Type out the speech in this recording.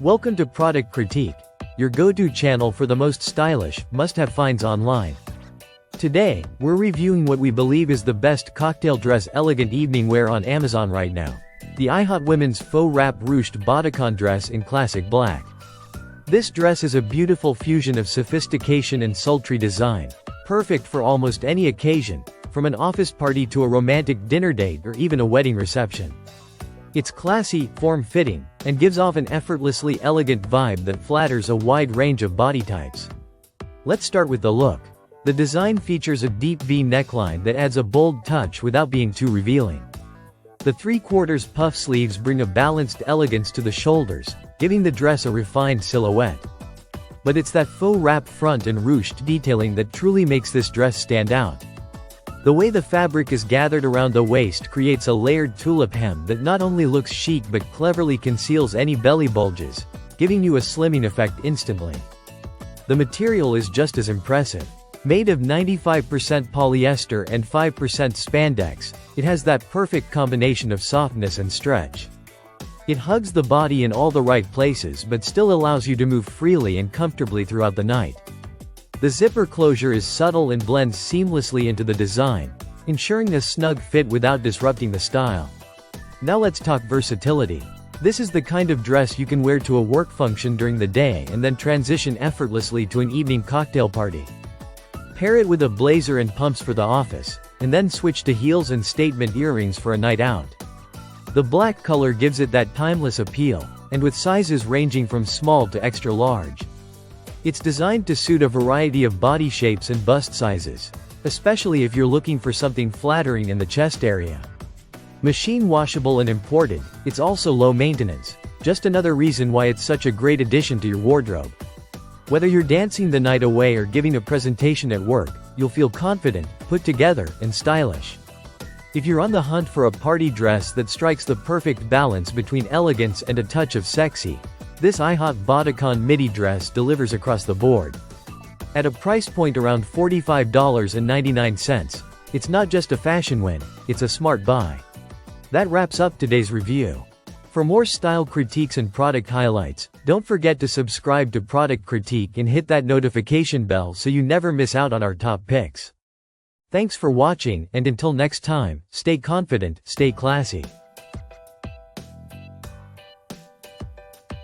Welcome to Product Critique, your go-to channel for the most stylish, must-have finds online. Today, we're reviewing what we believe is the best cocktail dress elegant evening wear on Amazon right now. The IHOT Women's Faux Wrap Ruched Bodycon dress in classic black. This dress is a beautiful fusion of sophistication and sultry design, perfect for almost any occasion, from an office party to a romantic dinner date or even a wedding reception. It's classy, form-fitting, and gives off an effortlessly elegant vibe that flatters a wide range of body types. Let's start with the look. The design features a deep V neckline that adds a bold touch without being too revealing. The 3/4 puff sleeves bring a balanced elegance to the shoulders, giving the dress a refined silhouette. But it's that faux wrap front and ruched detailing that truly makes this dress stand out. The way the fabric is gathered around the waist creates a layered tulip hem that not only looks chic but cleverly conceals any belly bulges, giving you a slimming effect instantly. The material is just as impressive. Made of 95% polyester and 5% spandex, it has that perfect combination of softness and stretch. It hugs the body in all the right places but still allows you to move freely and comfortably throughout the night. The zipper closure is subtle and blends seamlessly into the design, ensuring a snug fit without disrupting the style. Now let's talk versatility. This is the kind of dress you can wear to a work function during the day and then transition effortlessly to an evening cocktail party. Pair it with a blazer and pumps for the office, and then switch to heels and statement earrings for a night out. The black color gives it that timeless appeal, and with sizes ranging from small to extra large. It's designed to suit a variety of body shapes and bust sizes, especially if you're looking for something flattering in the chest area. Machine washable and imported, it's also low maintenance, just another reason why it's such a great addition to your wardrobe. Whether you're dancing the night away or giving a presentation at work, you'll feel confident, put together, and stylish. If you're on the hunt for a party dress that strikes the perfect balance between elegance and a touch of sexy, this IHOT Bodycon midi dress delivers across the board. At a price point around $45.99, it's not just a fashion win, it's a smart buy. That wraps up today's review. For more style critiques and product highlights, don't forget to subscribe to Product Critique and hit that notification bell so you never miss out on our top picks. Thanks for watching, and until next time, stay confident, stay classy.